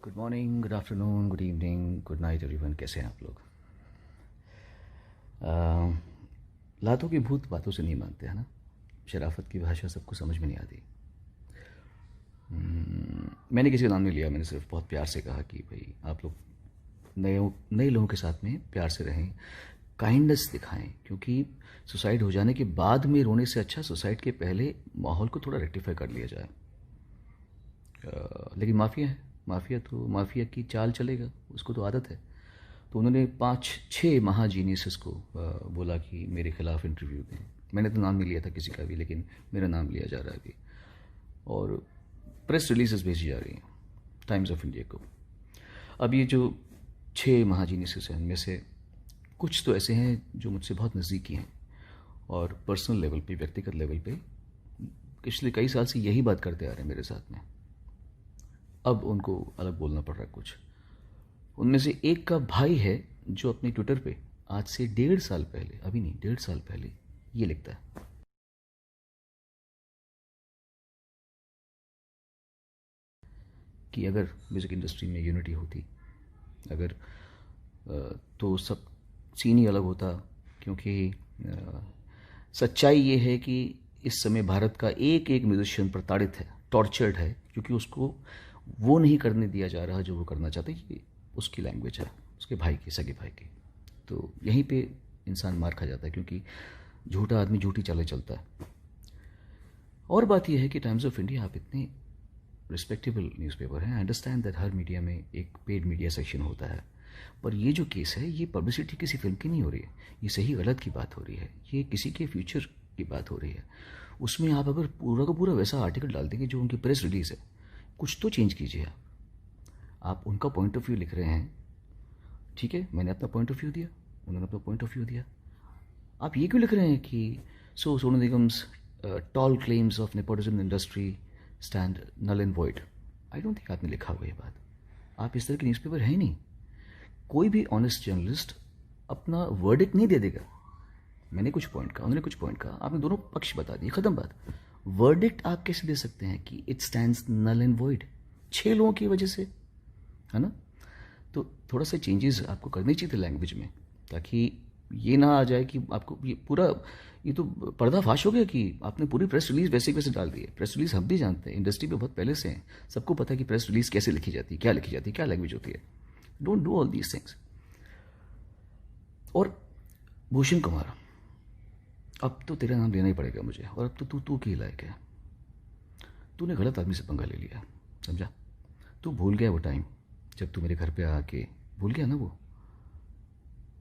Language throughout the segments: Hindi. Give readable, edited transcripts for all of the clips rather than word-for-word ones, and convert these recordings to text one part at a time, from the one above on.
Good morning, good afternoon, good evening, good night everyone. कैसे हैं आप लोग? लातों की भूत बातों से नहीं मानते, है ना। शराफत की भाषा सबको समझ में नहीं आती। मैंने किसी का नाम नहीं लिया, मैंने सिर्फ बहुत प्यार से कहा कि भाई आप लोग नए लोगों के साथ में प्यार से रहें, काइंडनेस दिखाएं, क्योंकि सुसाइड हो जाने के बाद में रोने से अच्छा सुसाइड के पहले माहौल को थोड़ा रेक्टिफाई कर लिया जाए। लेकिन माफिया है, माफिया की चाल चलेगा, उसको तो आदत है। तो उन्होंने 5-6 महाजीनियस को बोला कि मेरे खिलाफ इंटरव्यू दें। मैंने तो नाम नहीं लिया था किसी का भी, लेकिन मेरा नाम लिया जा रहा है अभी, और प्रेस रिलीजेस भेजी जा रही हैं टाइम्स ऑफ इंडिया को। अब ये जो 6 महाजीनियस हैं, उनमें से कुछ तो ऐसे हैं जो मुझसे बहुत नज़दीकी हैं और पर्सनल लेवल पे, व्यक्तिगत लेवल पे पिछले कई साल से यही बात करते आ रहे हैं मेरे साथ में। अब उनको अलग बोलना पड़ रहा है कुछ। उनमें से एक का भाई है जो अपने ट्विटर पे आज से 1.5 साल पहले, अभी नहीं 1.5 साल पहले, ये लिखता है कि अगर म्यूज़िक इंडस्ट्री में यूनिटी होती, अगर तो सब सीन ही अलग होता। क्योंकि सच्चाई ये है कि इस समय भारत का एक एक म्यूजिशियन प्रताड़ित है, टॉर्चर्ड है, क्योंकि उसको वो नहीं करने दिया जा रहा जो वो करना चाहता है। ये उसकी लैंग्वेज है, उसके भाई की, सगे भाई की। तो यहीं पे इंसान मार खा जाता है, क्योंकि झूठा आदमी झूठी चालें चलता है। और बात यह है कि टाइम्स ऑफ इंडिया आप इतने रिस्पेक्टेबल न्यूज़पेपर हैं, I understand that her media में एक पेड मीडिया सेक्शन होता है, पर ये जो केस है ये पब्लिसिटी किसी फिल्म की नहीं हो रही है, ये सही गलत की बात हो रही है, ये किसी के फ्यूचर की बात हो रही है। उसमें आप अगर पूरा का पूरा वैसा आर्टिकल डाल देंगे जो उनकी प्रेस रिलीज है, कुछ तो चेंज कीजिए। आप उनका पॉइंट ऑफ व्यू लिख रहे हैं, ठीक है, मैंने अपना पॉइंट ऑफ व्यू दिया, उन्होंने अपना पॉइंट ऑफ व्यू दिया। आप ये क्यों लिख रहे हैं कि Sonu Nigam's tall claims of nepotism industry stand null and void? I don't think आपने लिखा हुआ ये बात। आप इस तरह के न्यूज़पेपर है ही नहीं। कोई भी ऑनेस्ट जर्नलिस्ट अपना वर्डिक्ट नहीं दे देगा। मैंने कुछ पॉइंट कहा, उन्होंने कुछ पॉइंट कहा, आपने दोनों पक्ष बता दिए, खत्म बात। वर्डिक्ट आप कैसे दे सकते हैं कि it stands null and void 6 लोगों की वजह से, है ना। तो थोड़ा सा चेंजेस आपको करनी चाहिए थे लैंग्वेज में, ताकि ये ना आ जाए कि आपको ये तो पर्दाफाश हो गया कि आपने पूरी प्रेस रिलीज वैसे वैसे डाल दी है। प्रेस रिलीज हम भी जानते हैं, इंडस्ट्री में बहुत पहले से हैं, सबको पता है कि प्रेस रिलीज कैसे लिखी जाती है, क्या लिखी जाती है, क्या लैंग्वेज होती है। Don't do all these things. और भूषण कुमार, अब तो तेरा नाम लेना ही पड़ेगा मुझे, और अब तो तू की लायक है। तूने गलत आदमी से पंगा ले लिया, समझा। तू भूल गया वो टाइम जब तू मेरे घर पे आके, भूल गया ना वो,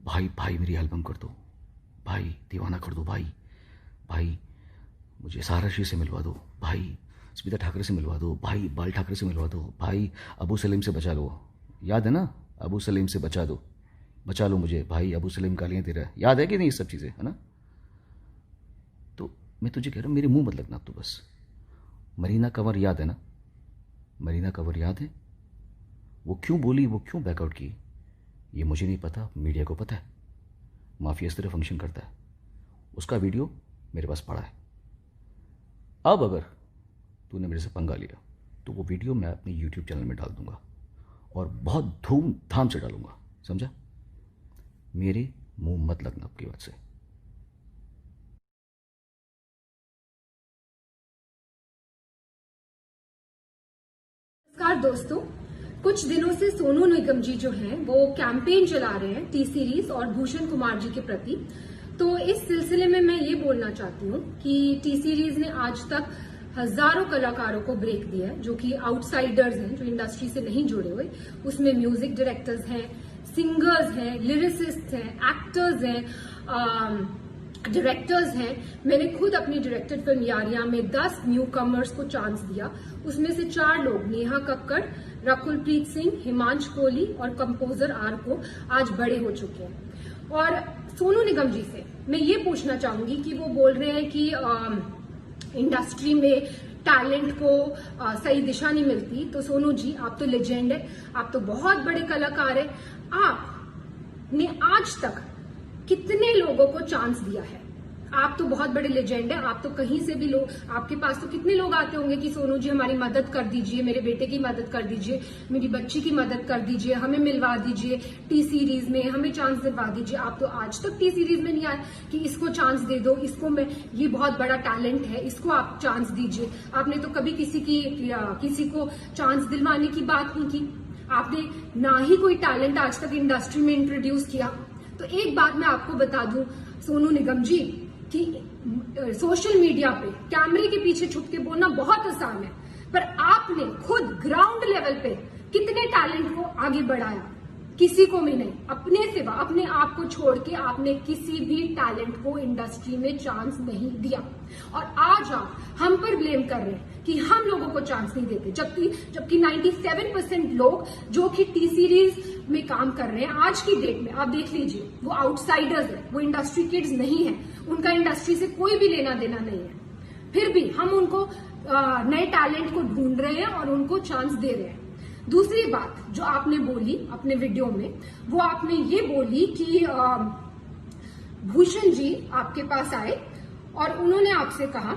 भाई मेरी एल्बम कर दो, भाई दीवाना कर दो, भाई मुझे सहारा शी से मिलवा दो, भाई स्मिता ठाकरे से मिलवा दो, भाई बाल ठाकरे से मिलवा दो, भाई अबू सलीम से बचा लो। याद है ना, अबू सलीम से बचा लो मुझे, भाई अबू सलीम गालियाँ दे रहा है। याद है कि नहीं ये सब चीज़ें, है ना। तो मैं तुझे कह रहा हूँ, मेरे मुंह मत लगना। तो बस मरीना कंवर याद है ना, मरीना कंवर याद है, वो क्यों बोली, वो क्यों बैकआउट की, ये मुझे नहीं पता, मीडिया को पता है। माफिया इस तरह फंक्शन करता है। उसका वीडियो मेरे पास पड़ा है। अब अगर तूने मेरे से पंगा लिया तो वो वीडियो मैं अपने यूट्यूब चैनल में डाल दूंगा, और बहुत धूमधाम से डालूंगा, समझा। मेरे मुंह मत लगना आपकी बात से। नमस्कार दोस्तों, कुछ दिनों से सोनू निगम जी जो हैं वो कैंपेन चला रहे हैं टी सीरीज और भूषण कुमार जी के प्रति। तो इस सिलसिले में मैं ये बोलना चाहती हूँ कि टी सीरीज ने आज तक हजारों कलाकारों को ब्रेक दिया है, जो कि आउटसाइडर्स हैं, जो इंडस्ट्री से नहीं जुड़े हुए। उसमें म्यूजिक डायरेक्टर्स हैं, सिंगर्स हैं, लिरिसिस्ट हैं, एक्टर्स हैं, डायरेक्टर्स हैं। मैंने खुद अपनी डायरेक्टेड फिल्म यारियां में 10 न्यू कमर्स को चांस दिया। उसमें से 4 लोग, नेहा कक्कड़, रकुलप्रीत सिंह, हिमांश कोहली और कंपोजर आर को आज बड़े हो चुके हैं। और सोनू निगम जी से मैं ये पूछना चाहूंगी कि वो बोल रहे हैं कि इंडस्ट्री में टैलेंट को सही दिशा नहीं मिलती। तो सोनू जी, आप तो लेजेंड है, आप तो बहुत बड़े कलाकार है। आपने आज तक कितने लोगों को चांस दिया है? आप तो बहुत बड़े लेजेंड हैं, आप तो कहीं से भी लोग, आपके पास तो कितने लोग आते होंगे कि सोनू जी हमारी मदद कर दीजिए, मेरे बेटे की मदद कर दीजिए, मेरी बच्ची की मदद कर दीजिए, हमें मिलवा दीजिए टी सीरीज में, हमें चांस दिलवा दीजिए। आप तो आज तक टी सीरीज में नहीं आए कि इसको चांस दे दो, इसको मैं, ये बहुत बड़ा टैलेंट है, इसको आप चांस दीजिए। आपने तो कभी किसी को चांस दिलवाने की बात नहीं की। आपने ना ही कोई टैलेंट आज तक इंडस्ट्री में इंट्रोड्यूस किया। तो एक बात मैं आपको बता दूं सोनू निगम जी, कि सोशल मीडिया पे कैमरे के पीछे छुप के बोलना बहुत आसान है, पर आपने खुद ग्राउंड लेवल पे कितने टैलेंट को आगे बढ़ाया? किसी को भी नहीं, अपने सिवा, अपने आप को छोड़ के आपने किसी भी टैलेंट को इंडस्ट्री में चांस नहीं दिया। और आज आप हम पर ब्लेम कर रहे हैं कि हम लोगों को चांस नहीं देते, जबकि 97% लोग जो कि टी सीरीज में काम कर रहे हैं आज की डेट में, आप देख लीजिए, वो आउटसाइडर्स है, वो इंडस्ट्री किड्स नहीं है, उनका इंडस्ट्री से कोई भी लेना देना नहीं है। फिर भी हम उनको नए टैलेंट को ढूंढ रहे हैं और उनको चांस दे रहे हैं। दूसरी बात जो आपने बोली अपने वीडियो में, वो आपने ये बोली कि भूषण जी आपके पास आए और उन्होंने आपसे कहा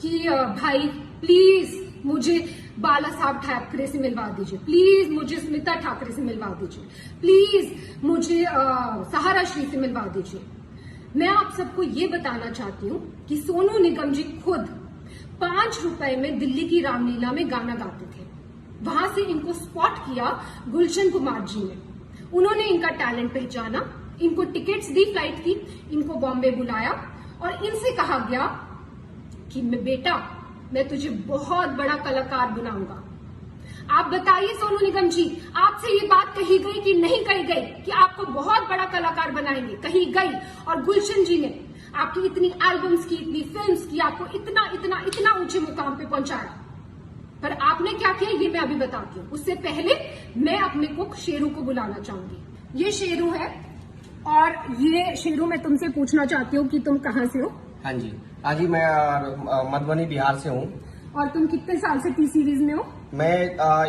कि भाई प्लीज मुझे बाला साहब ठाकरे से मिलवा दीजिए, प्लीज मुझे स्मिता ठाकरे से मिलवा दीजिए, प्लीज मुझे सहारा श्री से मिलवा दीजिए। मैं आप सबको ये बताना चाहती हूँ कि सोनू निगम जी खुद 5 रुपए में दिल्ली की रामलीला में गाना गाते थे। वहां से इनको स्पॉट किया गुलशन कुमार जी ने, उन्होंने इनका टैलेंट पहचाना, इनको टिकट्स दी फ्लाइट की, इनको बॉम्बे बुलाया और इनसे कहा गया कि बेटा मैं तुझे बहुत बड़ा कलाकार बनाऊंगा। आप बताइए सोनू निगम जी, आपसे ये बात कही गई कि नहीं कही गई कि आपको बहुत बड़ा कलाकार बनाएंगे? कही गई। और गुलशन जी ने आपकी इतनी एल्बम्स की, इतनी फिल्म्स की, आपको इतना इतना इतना ऊंचे मुकाम पे पहुंचाया, पर आपने क्या किया ये मैं अभी बताती हूँ। उससे पहले मैं अपने कुक शेरू को बुलाना चाहूंगी। ये शेरू है और ये शेरू मैं तुमसे पूछना चाहती हूँ कि तुम कहाँ से हो? हाँ जी, आज ही मैं मधुबनी बिहार से हूँ। और तुम कितने साल से टी सीरीज में हो? मैं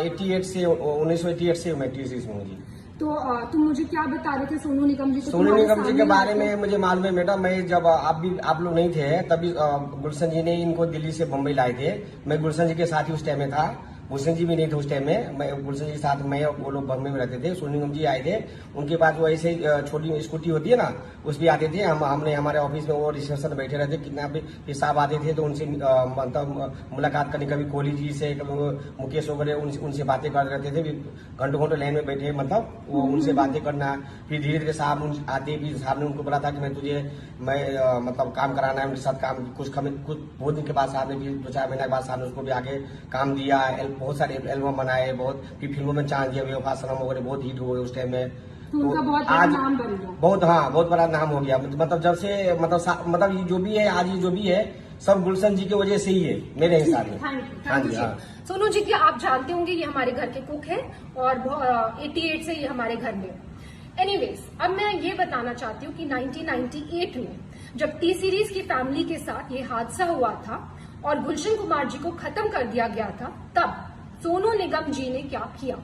1988 से मैं टी सीरीज में हूँ जी। तो तुम मुझे क्या बता रहे थे सोनू निगम जी को? सोनू निगम जी के बारे में मुझे मालूम है बेटा, मैं जब आप लोग नहीं थे तभी गुलशन जी ने इनको दिल्ली से बम्बई लाए थे। मैं गुलशन जी के साथ ही उस टाइम में था, भूषण जी भी नहीं थे उस टाइम में। मैं गुलशन जी के साथ, मैं और वो लोग बम्बई में रहते थे। सोनू निगम जी आए थे, उनके पास वो ऐसे छोटी स्कूटी होती है ना, उस भी आते थे। हमने हमारे ऑफिस में वो रिसेप्शन बैठे रहते, कितना भी साहब आते थे तो उनसे मतलब मुलाकात करने, कभी कोहली जी से, कभी मुकेश वगैरह, उनसे बातें करते रहते थे। घंटों घंटों लाइन में बैठे, मतलब वो उनसे बातें करना। फिर धीरे धीरे साहब आते, फिर साहब ने उनको बोला था कि मैं मतलब काम कराना है उनके साथ, काम कुछ बहुत दिन के बाद साहब ने, 2-4 महीने के बाद साहब ने उसको भी आगे काम दिया। बहुत सारे एल्बम बनाए, बहुत फिर फिल्मों में चांस दिया, बेवफा-सनम वगैरह बहुत हिट हुए उस टाइम में। तो उनका बहुत बड़ा नाम बन गया। बहुत बड़ा नाम हो गया। मतलब जब से मतलब ये जो भी है आज, ये जो भी है सब गुलशन जी की वजह से ही है मेरे हिसाब में। हाँ जी। सोनू जी की आप जानते होंगे ये हमारे घर के कुक है और 88 से ये हमारे घर में। एनीवेज, अब मैं ये बताना चाहती हूँ कि 1998 में जब टी सीरीज की फैमिली के साथ ये हादसा हुआ था और गुलशन कुमार जी को खत्म कर दिया गया था, तब सोनू निगम जी ने क्या किया?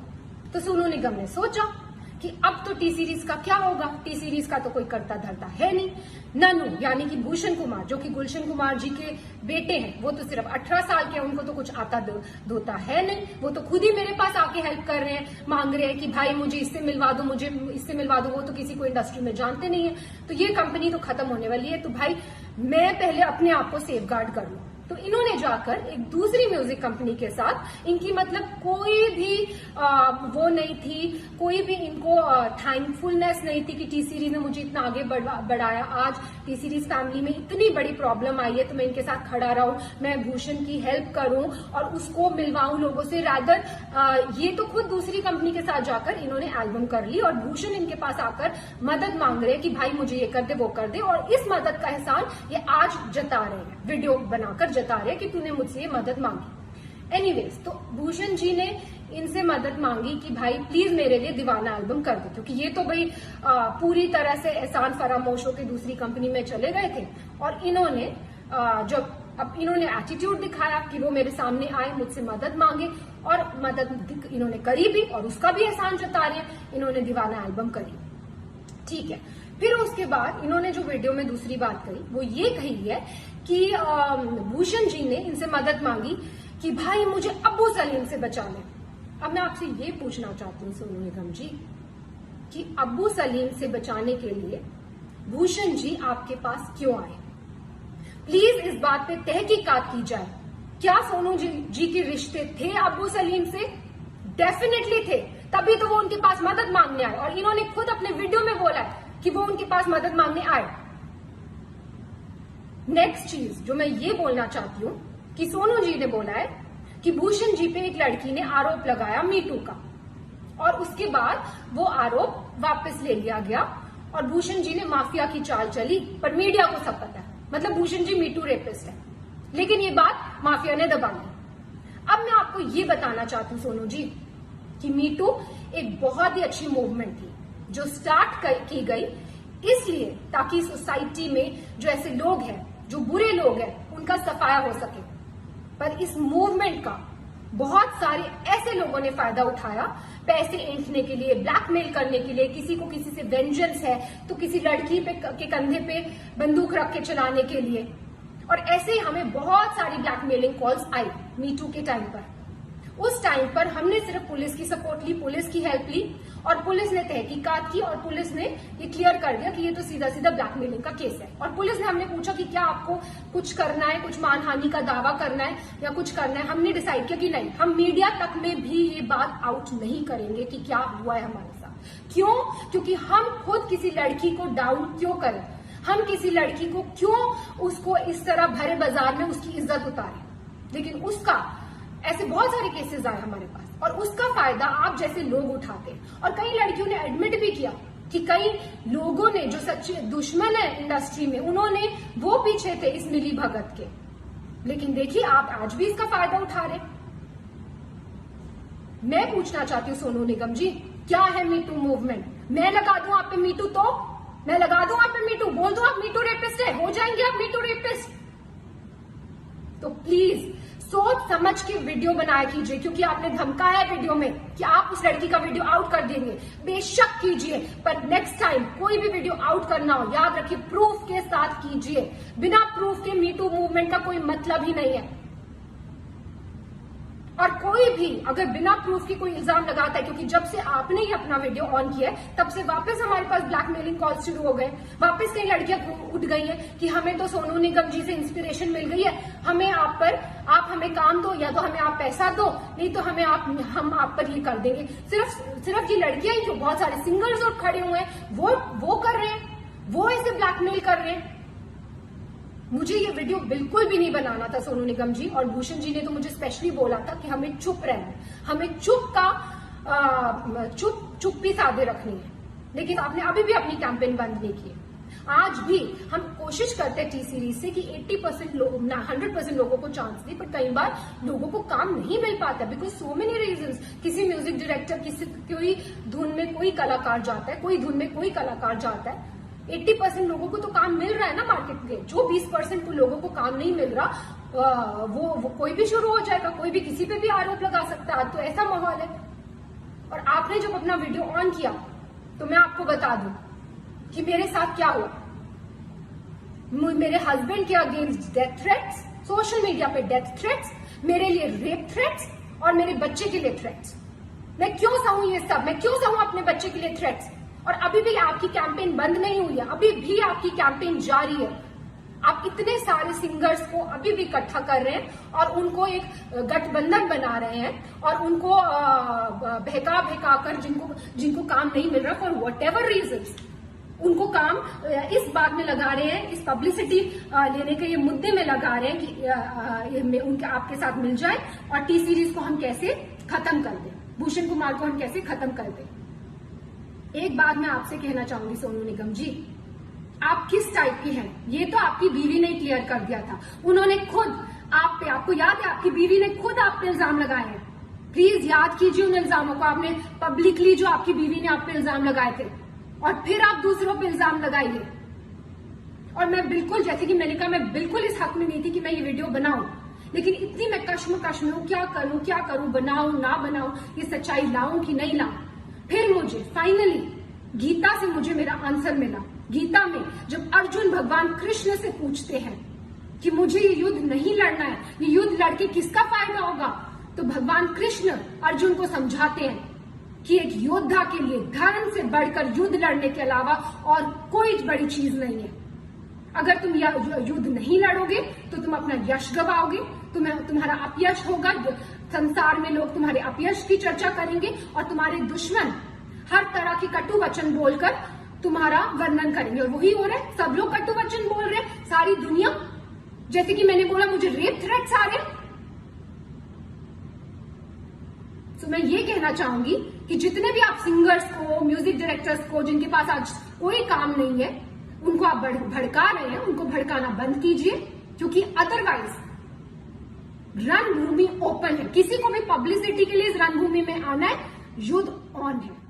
तो सोनू निगम ने सोचा कि अब तो टी सीरीज का क्या होगा, टी सीरीज का तो कोई करता धरता है नहीं। ननू यानी कि भूषण कुमार, जो कि गुलशन कुमार जी के बेटे हैं, वो तो सिर्फ 18 साल के हैं, उनको तो कुछ आता धोता है नहीं। वो तो खुद ही मेरे पास आके हेल्प कर रहे हैं, मांग रहे हैं कि भाई मुझे इससे मिलवा दो, मुझे इससे मिलवा दो। वो तो किसी को इंडस्ट्री में जानते नहीं है। तो ये कंपनी तो खत्म होने वाली है, तो भाई मैं पहले अपने आप को सेफ गार्ड कर लूं। तो इन्होंने जाकर एक दूसरी म्यूजिक कंपनी के साथ, इनकी मतलब कोई भी वो नहीं थी, कोई भी इनको थैंकफुलनेस नहीं थी कि टी सीरीज ने मुझे इतना आगे बढ़ाया। आज टी सीरीज फैमिली में इतनी बड़ी प्रॉब्लम आई है तो मैं इनके साथ खड़ा रहूं, मैं भूषण की हेल्प करूं और उसको मिलवाऊं लोगों से। रादर ये तो खुद दूसरी कंपनी के साथ जाकर इन्होंने एल्बम कर ली और भूषण इनके पास आकर मदद मांग रहे हैं कि भाई मुझे ये कर दे, वो कर दे। और इस मदद का एहसान ये आज जता रहे हैं, वीडियो बनाकर जता रहे कि तूने मुझसे ये मदद मांगी। एनीवेज, तो भूषण जी ने इनसे मदद मांगी कि भाई प्लीज मेरे लिए दीवाना एल्बम कर दे, क्योंकि ये तो भाई पूरी तरह से एहसान फरामोश होकर दूसरी कंपनी में चले गए थे। और इन्होंने अब इन्होंने एटीट्यूड दिखाया कि वो मेरे सामने आए, मुझसे मदद मांगे और मदद इन्होंने करी भी और उसका भी एहसान जता रहे हैं। इन्होंने दीवाना एल्बम करी। ठीक है। फिर उसके बाद इन्होंने जो वीडियो में दूसरी बात कही वो ये कही है कि भूषण जी ने इनसे मदद मांगी कि भाई मुझे अब्बू सलीम से बचा ले। अब मैं आपसे ये पूछना चाहती हूँ सोनू निगम जी कि अब्बू सलीम से बचाने के लिए भूषण जी आपके पास क्यों आए? प्लीज इस बात पे तहकीकात की जाए। क्या सोनू जी के रिश्ते थे अब्बू सलीम से? डेफिनेटली थे, तभी तो वो उनके पास मदद मांगने आए और इन्होंने खुद अपने वीडियो में बोला है कि वो उनके पास मदद मांगने आए। नेक्स्ट चीज जो मैं ये बोलना चाहती हूँ कि सोनू जी ने बोला है कि भूषण जी पे एक लड़की ने आरोप लगाया मीटू का और उसके बाद वो आरोप वापस ले लिया गया और भूषण जी ने माफिया की चाल चली, पर मीडिया को सब पता है, मतलब भूषण जी मीटू रेपिस्ट है, लेकिन ये बात माफिया ने दबा ली। अब मैं आपको ये बताना चाहती हूँ सोनू जी कि मीटू एक बहुत ही अच्छी मूवमेंट थी जो स्टार्ट की गई इसलिए ताकि सोसाइटी में जो ऐसे लोग हैं, जो बुरे लोग हैं, उनका सफाया हो सके। पर इस मूवमेंट का बहुत सारे ऐसे लोगों ने फायदा उठाया, पैसे ऐंठने के लिए, ब्लैकमेल करने के लिए, किसी को किसी से वेंजेंस है तो किसी लड़की के कंधे पे बंदूक रख के चलाने के लिए। और ऐसे ही हमें बहुत सारी ब्लैकमेलिंग कॉल्स आई मीटू के टाइम पर। उस टाइम पर हमने सिर्फ पुलिस की सपोर्ट ली, पुलिस की हेल्प ली और पुलिस ने तहकीकात की और पुलिस ने ये क्लियर कर दिया कि ये तो सीधा सीधा ब्लैकमेलिंग का केस है। और पुलिस ने हमने पूछा कि क्या आपको कुछ करना है, कुछ मानहानि का दावा करना है या कुछ करना है। हमने डिसाइड किया कि नहीं, हम मीडिया तक में भी ये बात आउट नहीं करेंगे कि क्या हुआ है हमारे साथ। क्यों? क्योंकि हम खुद किसी लड़की को डाउन क्यों करें, हम किसी लड़की को क्यों उसको इस तरह भरे बाजार में उसकी इज्जत उतारें। लेकिन उसका ऐसे बहुत सारे केसेस आए हमारे पास और उसका फायदा आप जैसे लोग उठाते हैं। और कई लड़कियों ने एडमिट भी किया कि कई लोगों ने जो सच्चे दुश्मन है इंडस्ट्री में, उन्होंने वो पीछे थे इस मिली भगत के। लेकिन देखिए आप आज भी इसका फायदा उठा रहे। मैं पूछना चाहती हूँ सोनू निगम जी, क्या है मीटू मूवमेंट? मैं लगा दूं आप पे मीटू, तो मैं लगा दूं आप पे मीटू, बोल दूं आप मीटू रेपिस्ट है, हो जाएंगे आप मीटू रेपिस्ट। तो प्लीज सोच समझ के वीडियो बनाया कीजिए, क्योंकि आपने धमकाया वीडियो में कि आप उस लड़की का वीडियो आउट कर देंगे। बेशक कीजिए, पर नेक्स्ट टाइम कोई भी वीडियो आउट करना हो, याद रखिए प्रूफ के साथ कीजिए। बिना प्रूफ के मीटू मूवमेंट का कोई मतलब ही नहीं है। और कोई भी अगर बिना प्रूफ के कोई इल्जाम लगाता है, क्योंकि जब से आपने ये अपना वीडियो ऑन किया है तब से वापस हमारे पास ब्लैकमेलिंग कॉल शुरू हो गए, वापस कई लड़कियां उठ गई हैं कि हमें तो सोनू निगम जी से इंस्पिरेशन मिल गई है, हमें आप हमें काम दो, या तो हमें आप पैसा दो, नहीं तो हम आप पर ये कर देंगे। सिर्फ ये लड़कियां ही, जो बहुत सारे सिंगर्स और खड़े हुए हैं वो कर रहे हैं, वो ऐसे ब्लैकमेल कर रहे हैं। मुझे ये वीडियो बिल्कुल भी नहीं बनाना था सोनू निगम जी, और भूषण जी ने तो मुझे स्पेशली बोला था कि हमें चुप रहना है, हमें चुप्पी साधे रखनी है। लेकिन आपने अभी भी अपनी कैंपेन बंद नहीं की। आज भी हम कोशिश करते हैं टी सीरीज से कि 80% लोग, 100% लोगों को चांस दे, पर कई बार लोगों को काम नहीं मिल पाता बिकॉज सो मेनी रीजंस। किसी म्यूजिक डायरेक्टर, कोई धुन में कोई कलाकार जाता है, कोई धुन में कोई कलाकार जाता है। 80% लोगों को तो काम मिल रहा है ना मार्केट में, जो 20% लोगों को काम नहीं मिल रहा वो कोई भी शुरू हो जाएगा, कोई भी किसी पे भी आरोप लगा सकता है। तो ऐसा माहौल है। और आपने जब अपना वीडियो ऑन किया तो मैं आपको बता दूं कि मेरे साथ क्या हुआ। मेरे हस्बैंड के against death threats, social media पे डेथ थ्रेट्स, मेरे लिए रेप थ्रेट्स और मेरे बच्चे के लिए थ्रेट्स। मैं क्यों सहूं ये सब? मैं क्यों सहूं अपने बच्चे के लिए थ्रेट्स? और अभी भी आपकी कैंपेन बंद नहीं हुई है, अभी भी आपकी कैंपेन जारी है। आप इतने सारे सिंगर्स को अभी भी इकट्ठा कर रहे हैं और उनको एक गठबंधन बना रहे हैं और उनको बहका कर जिनको काम नहीं मिल रहा फॉर व्हाटएवर रीजंस, उनको काम इस बात में लगा रहे हैं, इस पब्लिसिटी लेने के ये मुद्दे में लगा रहे हैं कि उनके आपके साथ मिल जाए और टी सीरीज को हम कैसे खत्म कर दें, भूषण कुमार को हम कैसे खत्म कर दें। एक बात मैं आपसे कहना चाहूंगी सोनू निगम जी, आप किस टाइप की हैं ये तो आपकी बीवी ने क्लियर कर दिया था। उन्होंने खुद आप पे, आपको याद है, आपकी बीवी ने खुद आप पे इल्जाम लगाए हैं। प्लीज याद कीजिए उन इल्जामों को। आपने पब्लिकली जो आपकी बीवी ने आप पे इल्जाम लगाए थे और फिर आप दूसरों पे इल्जाम लगाइए। और मैं बिल्कुल, जैसे कि मैंने कहा, मैं बिल्कुल इस हक में नहीं थी कि मैं ये वीडियो बनाऊं, लेकिन इतनी मैं कश्मकश में हूं, क्या करूं, बनाऊं ना बनाऊं, ये सच्चाई लाऊं कि नहीं लाऊं। फिर मुझे फाइनली गीता से मुझे मेरा आंसर मिला। गीता में जब अर्जुन भगवान कृष्ण से पूछते हैं कि मुझे ये युद्ध नहीं लड़ना है, ये युद्ध लड़के किसका फायदा होगा, तो भगवान कृष्ण अर्जुन को समझाते हैं कि एक योद्धा के लिए धर्म से बढ़कर युद्ध लड़ने के अलावा और कोई बड़ी चीज नहीं है। अगर तुम युद्ध नहीं लड़ोगे तो तुम अपना यश गवाओगे, तुम्हारा अपयश होगा, संसार में लोग तुम्हारे अपयश की चर्चा करेंगे और तुम्हारे दुश्मन हर तरह की कटु वचन बोलकर तुम्हारा वर्णन करेंगे। और वही हो रहा है, सब लोग कटु वचन बोल रहे हैं, सारी दुनिया। जैसे कि मैंने बोला मुझे रेप थ्रेट्स आ रहे। तो मैं ये कहना चाहूंगी कि जितने भी आप सिंगर्स को, म्यूजिक डायरेक्टर्स को, जिनके पास आज कोई काम नहीं है, उनको आप भड़का रहे हैं, उनको भड़काना बंद कीजिए, क्योंकि अदरवाइज रणभूमि ओपन है। किसी को भी पब्लिसिटी के लिए इस रणभूमि में आना है, युद्ध ऑन है।